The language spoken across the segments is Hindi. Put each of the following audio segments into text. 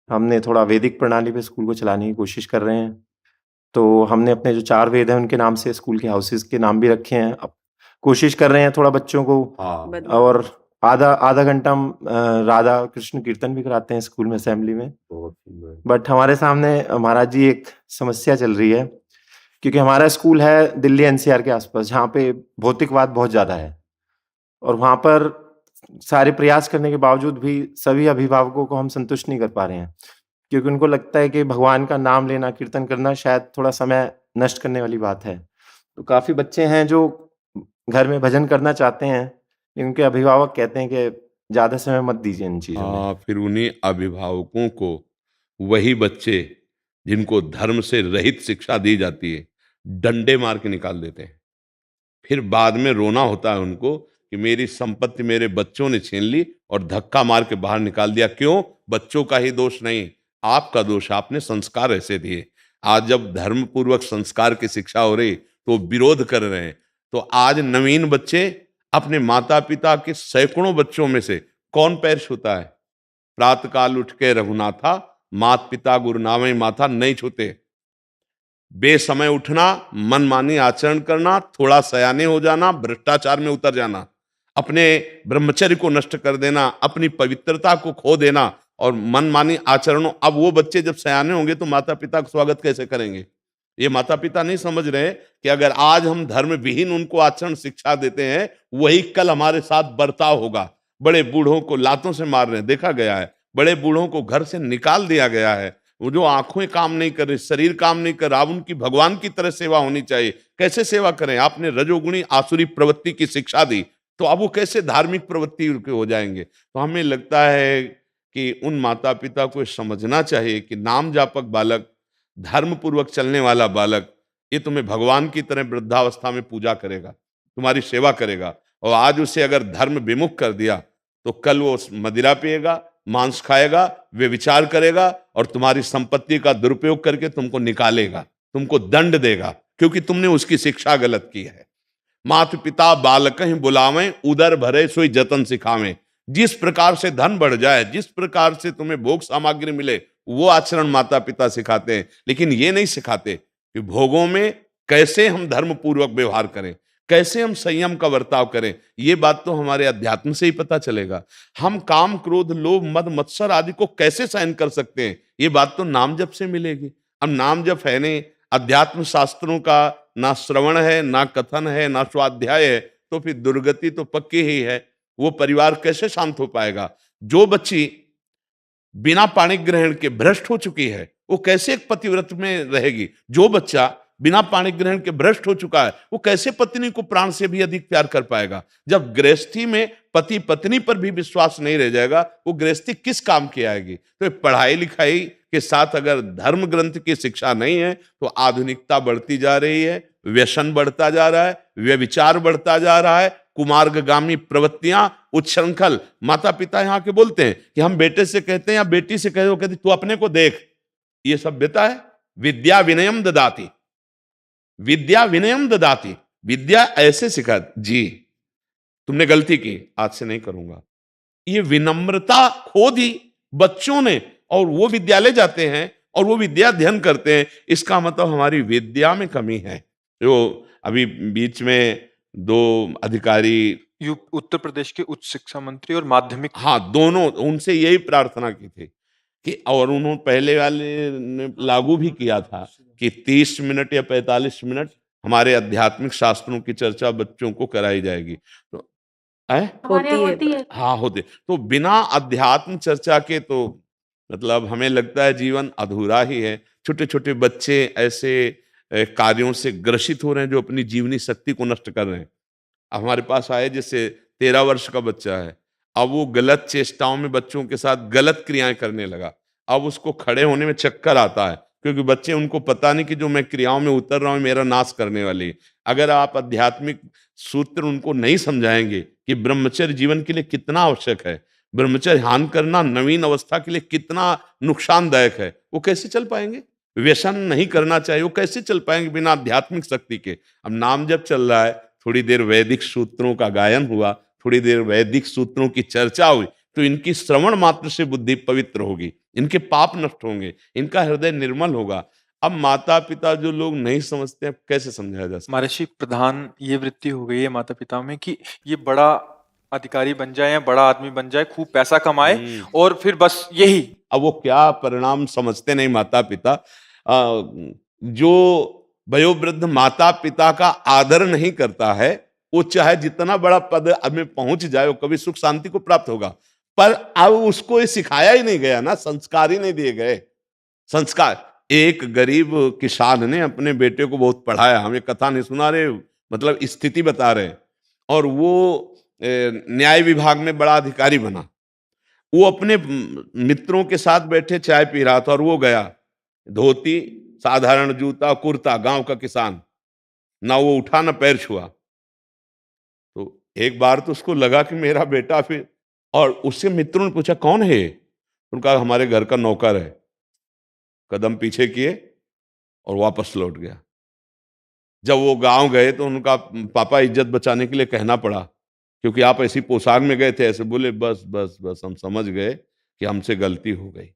हमने थोड़ा वैदिक प्रणाली पे स्कूल को चलाने की कोशिश कर रहे हैं। तो हमने अपने जो 4 वेद हैं उनके नाम से स्कूल के हाउसेज़ के नाम भी रखे हैं। अब कोशिश कर रहे हैं थोड़ा बच्चों को हाँ। और आधा आधा घंटा हम राधा कृष्ण कीर्तन भी कराते हैं स्कूल में असेंबली में। बहुत सुंदर। बट हमारे सामने महाराज जी एक समस्या चल रही है, क्योंकि हमारा स्कूल है दिल्ली एनसीआर के आस-पास, जहाँ पे भौतिकवाद बहुत ज़्यादा है और वहाँ पर सारे प्रयास करने के बावजूद भी सभी अभिभावकों को हम संतुष्ट नहीं कर पा रहे हैं। क्योंकि उनको लगता है कि भगवान का नाम लेना, कीर्तन करना शायद थोड़ा समय नष्ट करने वाली बात है। तो काफ़ी बच्चे हैं जो घर में भजन करना चाहते हैं, लेकिन उनके अभिभावक कहते हैं कि ज़्यादा समय मत दीजिए इन चीज़ों में। हाँ, फिर उन्हीं अभिभावकों को वही बच्चे जिनको धर्म से रहित शिक्षा दी जाती है, डंडे मार के निकाल देते हैं। फिर बाद में रोना होता है उनको कि मेरी संपत्ति मेरे बच्चों ने छीन ली और धक्का मार के बाहर निकाल दिया। क्यों? बच्चों का ही दोष नहीं, आपका दोष, आपने संस्कार ऐसे दिए। आज जब धर्म पूर्वक संस्कार की शिक्षा हो रही तो विरोध कर रहे हैं। तो आज नवीन बच्चे अपने माता पिता के सैकड़ों बच्चों में से कौन पैर छूता है? प्रातःकाल उठ के रघुनाथा, मात पिता गुरु नावै माथा नहीं छूते। बेसमय उठना, मनमानी आचरण करना, थोड़ा सयाने हो जाना, भ्रष्टाचार में उतर जाना, अपने ब्रह्मचर्य को नष्ट कर देना, अपनी पवित्रता को खो देना और मनमानी आचरणों। अब वो बच्चे जब सयाने होंगे तो माता पिता का स्वागत कैसे करेंगे? ये माता पिता नहीं समझ रहे कि अगर आज हम धर्म विहीन उनको आचरण शिक्षा देते हैं, वही कल हमारे साथ बर्ताव होगा। बड़े बूढ़ों को लातों से मार रहे हैं, देखा गया है। बड़े बूढ़ों को घर से निकाल दिया गया है। वो जो आंखें काम नहीं कर रही, शरीर काम नहीं कर रहा, अब उनकी भगवान की तरह सेवा होनी चाहिए। कैसे सेवा करें? आपने रजोगुणी आसुरी प्रवृत्ति की शिक्षा दी, तो अब वो कैसे धार्मिक प्रवृत्ति के हो जाएंगे? तो हमें लगता है कि उन माता पिता को समझना चाहिए कि नाम जापक बालक, धर्म पूर्वक चलने वाला बालक, ये तुम्हें भगवान की तरह वृद्धावस्था में पूजा करेगा, तुम्हारी सेवा करेगा। और आज उसे अगर धर्म विमुख कर दिया तो कल वो मदिरा पिएगा, मांस खाएगा, व्यभिचार करेगा और तुम्हारी संपत्ति का दुरुपयोग करके तुमको निकालेगा, तुमको दंड देगा, क्योंकि तुमने उसकी शिक्षा गलत की है। मात पिता बालकहि बुलावें, उदर भरे सोई जतन सिखावें। जिस प्रकार से धन बढ़ जाए, जिस प्रकार से तुम्हें भोग सामग्री मिले, वो आचरण माता पिता सिखाते हैं, लेकिन ये नहीं सिखाते कि भोगों में कैसे हम धर्म पूर्वक व्यवहार करें, कैसे हम संयम का बर्ताव करें। ये बात तो हमारे अध्यात्म से ही पता चलेगा। हम काम क्रोध लोभ मद मत्सर आदि को कैसे सहन कर सकते हैं, ये बात तो नाम जप से मिलेगी। अब नाम जप है नहीं, अध्यात्म शास्त्रों का ना श्रवण है, ना कथन है, ना स्वाध्याय है, तो फिर दुर्गति तो पक्की ही है। वो परिवार कैसे शांत हो पाएगा? जो बच्ची बिना पाणी ग्रहण के भ्रष्ट हो चुकी है, वो कैसे एक पतिव्रत में रहेगी? जो बच्चा बिना पाणी ग्रहण के भ्रष्ट हो चुका है, वो कैसे पत्नी को प्राण से भी अधिक प्यार कर पाएगा? जब गृहस्थी में पति पत्नी पर भी विश्वास नहीं रह जाएगा, वो गृहस्थी किस काम की आएगी? तो पढ़ाई लिखाई के साथ अगर धर्म ग्रंथ की शिक्षा नहीं है, तो आधुनिकता बढ़ती जा रही है, व्यसन बढ़ता जा रहा है, व्यभिचार बढ़ता जा रहा है, कुमार्गगामी प्रवृत्तियां, उच्छृंखल। माता पिता यहाँ के बोलते हैं कि हम बेटे से कहते हैं या बेटी से कहते, वो कहती तू अपने को देख। ये सभ्यता है? विद्या विनयम ददाती, विद्या विनयम ददाती, विद्या ऐसे सिखा जी, तुमने गलती की, आज से नहीं करूंगा। ये विनम्रता खो दी बच्चों ने, और वो विद्यालय जाते हैं और वो विद्या अध्ययन करते हैं। इसका मतलब हमारी विद्या में कमी है। जो अभी बीच में दो अधिकारी, उत्तर प्रदेश के उच्च शिक्षा मंत्री और माध्यमिक, हाँ दोनों, उनसे यही प्रार्थना की थी कि, और उन्होंने पहले वाले ने लागू भी किया था कि 30 मिनट या 45 मिनट हमारे आध्यात्मिक शास्त्रों की चर्चा बच्चों को कराई जाएगी। तो होती है। हाँ होते, तो बिना अध्यात्म चर्चा के तो मतलब हमें लगता है जीवन अधूरा ही है। छोटे छोटे बच्चे ऐसे कार्यों से ग्रसित हो रहे हैं जो अपनी जीवनी शक्ति को नष्ट कर रहे हैं। अब हमारे पास आए, जैसे 13 वर्ष का बच्चा है, अब वो गलत चेष्टाओं में बच्चों के साथ गलत क्रियाएं करने लगा। अब उसको खड़े होने में चक्कर आता है, क्योंकि बच्चे, उनको पता नहीं कि जो मैं क्रियाओं में उतर रहा हूं मेरा नाश करने वाली है। अगर आप आध्यात्मिक सूत्र उनको नहीं समझाएंगे कि ब्रह्मचर्य जीवन के लिए कितना आवश्यक है, ब्रह्मचर्य हान करना नवीन अवस्था के लिए कितना नुकसानदायक है, वो कैसे चल पाएंगे? व्यसन नहीं करना चाहिए, वो कैसे चल पाएंगे बिना आध्यात्मिक शक्ति के? अब नाम जब चल रहा है, थोड़ी देर वैदिक सूत्रों का गायन हुआ, थोड़ी देर वैदिक सूत्रों की चर्चा हुई, तो इनकी श्रवण मात्र से बुद्धि पवित्र होगी। इनके पाप नष्ट होंगे, इनका हृदय निर्मल होगा। अब माता पिता जो लोग नहीं समझते हैं, कैसे समझाया जा सकता? महर्षि प्रधान ये वृत्ति हो गई है माता पिता में कि ये बड़ा अधिकारी बन जाए या बड़ा आदमी बन जाए, खूब पैसा कमाए और फिर बस यही। अब वो क्या परिणाम समझते नहीं माता पिता। जो वयोवृद्ध माता पिता का आदर नहीं करता है, वो चाहे जितना बड़ा पद में पहुंच जाए, वो कभी सुख शांति को प्राप्त होगा। पर अब उसको ये सिखाया ही नहीं गया ना, संस्कार ही नहीं दिए गए। संस्कार, एक गरीब किसान ने अपने बेटे को बहुत पढ़ाया, हमें कथा नहीं सुना रहे, मतलब स्थिति बता रहे, और वो न्याय विभाग में बड़ा अधिकारी बना। वो अपने मित्रों के साथ बैठे चाय पी रहा था और वो गया, धोती, साधारण जूता, कुर्ता, गांव का किसान, ना वो उठा ना पैर छुआ। तो एक बार तो उसको लगा कि मेरा बेटा, फिर और उससे मित्रों ने पूछा कौन है? उनका हमारे घर का नौकर है। कदम पीछे किए और वापस लौट गया। जब वो गांव गए तो उनका पापा इज्जत बचाने के लिए कहना पड़ा, क्योंकि आप ऐसी पोशाक में गए थे। ऐसे बोले, बस बस बस, हम समझ गए कि हमसे गलती हो गई।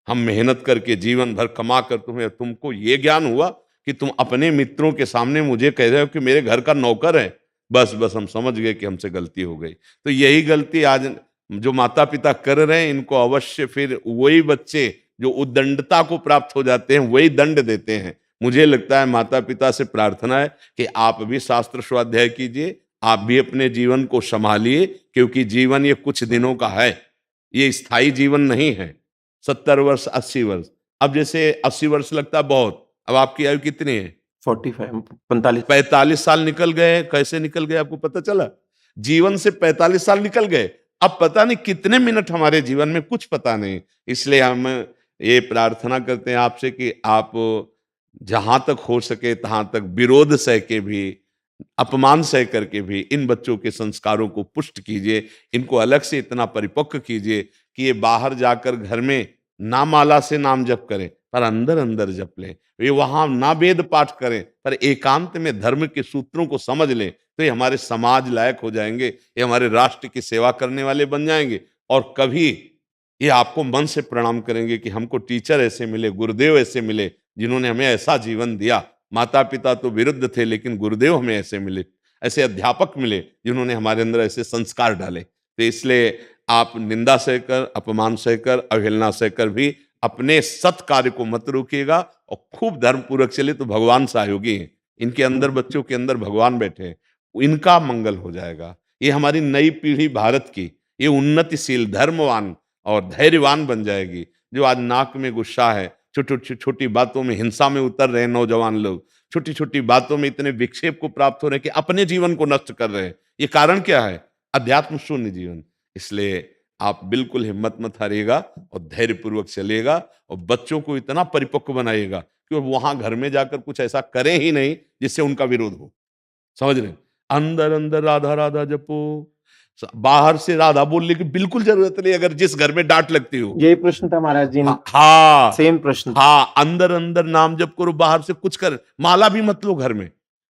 हम मेहनत करके जीवन भर कमा कर तुमको ये ज्ञान हुआ कि तुम अपने मित्रों के सामने मुझे कह रहे हो कि मेरे घर का नौकर है। बस बस, हम समझ गए कि हमसे गलती हो गई। तो यही गलती आज जो माता पिता कर रहे हैं, इनको अवश्य फिर वही बच्चे जो उद्दंडता को प्राप्त हो जाते हैं, वही दंड देते हैं। मुझे लगता है माता पिता से प्रार्थना है कि आप भी शास्त्र स्वाध्याय कीजिए, आप भी अपने जीवन को संभालिए, क्योंकि जीवन ये कुछ दिनों का है, ये स्थायी जीवन नहीं है। 70 वर्ष, 80 वर्ष, अब जैसे 80 वर्ष लगता है बहुत, अब आपकी आयु कितनी है? 45, 45। 45 साल निकल गए। कैसे निकल गए आपको पता चला? जीवन से 45 साल निकल गए। अब पता नहीं कितने मिनट हमारे जीवन में, कुछ पता नहीं। इसलिए हम ये प्रार्थना करते हैं आपसे कि आप जहां तक हो सके तहां तक विरोध सह के भी, अपमान सह करके भी इन बच्चों के संस्कारों को पुष्ट कीजिए। इनको अलग से इतना परिपक्व कीजिए कि ये बाहर जाकर घर में ना माला से नाम जप करें, पर अंदर अंदर जप लें। ये वहां ना वेद पाठ करें, पर एकांत में धर्म के सूत्रों को समझ लें। तो ये हमारे समाज लायक हो जाएंगे, ये हमारे राष्ट्र की सेवा करने वाले बन जाएंगे। और कभी ये आपको मन से प्रणाम करेंगे कि हमको टीचर ऐसे मिले, गुरुदेव ऐसे मिले, जिन्होंने हमें ऐसा जीवन दिया। माता पिता तो विरुद्ध थे, लेकिन गुरुदेव हमें ऐसे मिले, ऐसे अध्यापक मिले जिन्होंने हमारे अंदर ऐसे संस्कार डाले। तो इसलिए आप निंदा सहकर, अपमान सहकर, अवहेलना सहकर भी अपने सत् कार्य को मत रोकिएगा और खूब धर्म पूर्वक चले, तो भगवान सहयोगी हैं। इनके अंदर, बच्चों के अंदर भगवान बैठे हैं, इनका मंगल हो जाएगा। ये हमारी नई पीढ़ी भारत की, ये उन्नतिशील, धर्मवान और धैर्यवान बन जाएगी। जो आज नाक में गुस्सा है, छोटी छोटी बातों में हिंसा में उतर रहे हैं नौजवान लोग, छोटी छोटी बातों में इतने विक्षेप को प्राप्त हो रहे हैं कि अपने जीवन को नष्ट कर रहे हैं। ये कारण क्या है? अध्यात्म शून्य जीवन। इसलिए आप बिल्कुल हिम्मत मत हारिएगा और धैर्यपूर्वक चलिएगा और बच्चों को इतना परिपक्व बनाइएगा कि वो वहां घर में जाकर कुछ ऐसा करें ही नहीं जिससे उनका विरोध हो। समझ रहे हैं? अंदर अंदर राधा राधा जपो, बाहर से राधा बोलने की बिल्कुल जरूरत नहीं, अगर जिस घर में डांट लगती हो। यही प्रश्न था महाराज जी। हाँ, सेम प्रश्न। हाँ, अंदर अंदर नाम जप करो, बाहर से कुछ कर। माला भी मत लो घर में,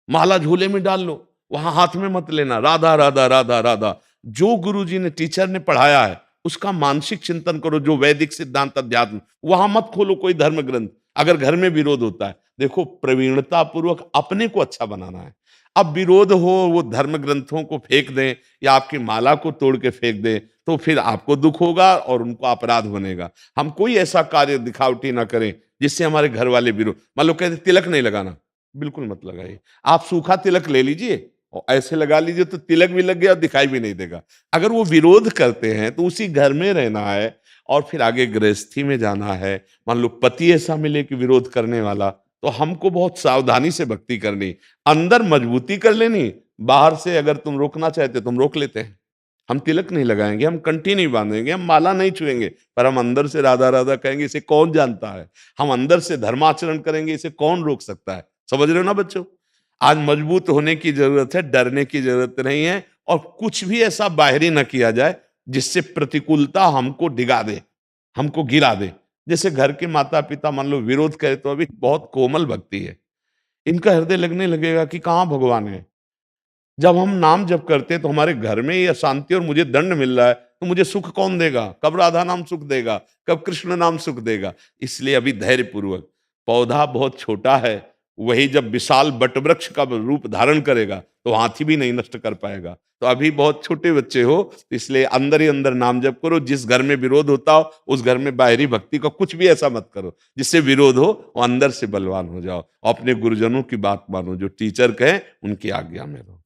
माला झूले में डाल लो, वहां हाथ में मत लेना। राधा राधा राधा राधा, जो गुरुजी ने, टीचर ने पढ़ाया है उसका मानसिक चिंतन करो। जो वैदिक सिद्धांत अध्यात्म, वहां मत खोलो कोई धर्म ग्रंथ। अगर घर में विरोध होता है, देखो प्रवीणता पूर्वक अपने को अच्छा बनाना है। अब विरोध हो, वो धर्म ग्रंथों को फेंक दें या आपकी माला को तोड़ के फेंक दें, तो फिर आपको दुख होगा और उनको अपराध बनेगा। हम कोई ऐसा कार्य दिखावटी ना करें जिससे हमारे घर वाले विरोध। मान लो कहते तिलक नहीं लगाना, बिल्कुल मत लगाइए। आप सूखा तिलक ले लीजिए और ऐसे लगा लीजिए, तो तिलक भी लग गया और दिखाई भी नहीं देगा। अगर वो विरोध करते हैं तो उसी घर में रहना है और फिर आगे गृहस्थी में जाना है। मान लो पति ऐसा मिले कि विरोध करने वाला, तो हमको बहुत सावधानी से भक्ति करनी, अंदर मजबूती कर लेनी। बाहर से अगर तुम रोकना चाहते तुम रोक लेते हैं। हम तिलक नहीं लगाएंगे, हम कंठी नहीं बांधेंगे, हम माला नहीं छुएंगे, पर हम अंदर से राधा राधा कहेंगे, इसे कौन जानता है। हम अंदर से धर्माचरण करेंगे, इसे कौन रोक सकता है। समझ रहे हो ना बच्चों? आज मजबूत होने की जरूरत है, डरने की जरूरत नहीं है। और कुछ भी ऐसा बाहरी न किया जाए जिससे प्रतिकूलता हमको डिगा दे, हमको गिरा दे। जैसे घर के माता पिता मान लो विरोध करे, तो अभी बहुत कोमल भक्ति है, इनका हृदय लगने लगेगा कि कहाँ भगवान है। जब हम नाम जप करते हैं तो हमारे घर में ये अशांति और मुझे दंड मिल रहा है, तो मुझे सुख कौन देगा? कब राधा नाम सुख देगा? कब कृष्ण नाम सुख देगा? इसलिए अभी धैर्य पूर्वक, पौधा बहुत छोटा है, वही जब विशाल वटवृक्ष का रूप धारण करेगा तो हाथी भी नहीं नष्ट कर पाएगा। तो अभी बहुत छोटे बच्चे हो, तो इसलिए अंदर ही अंदर नाम जप करो। जिस घर में विरोध होता हो उस घर में बाहरी भक्ति का कुछ भी ऐसा मत करो जिससे विरोध हो, वो अंदर से बलवान हो जाओ। अपने गुरुजनों की बात मानो, जो टीचर कहें उनकी आज्ञा में रहो।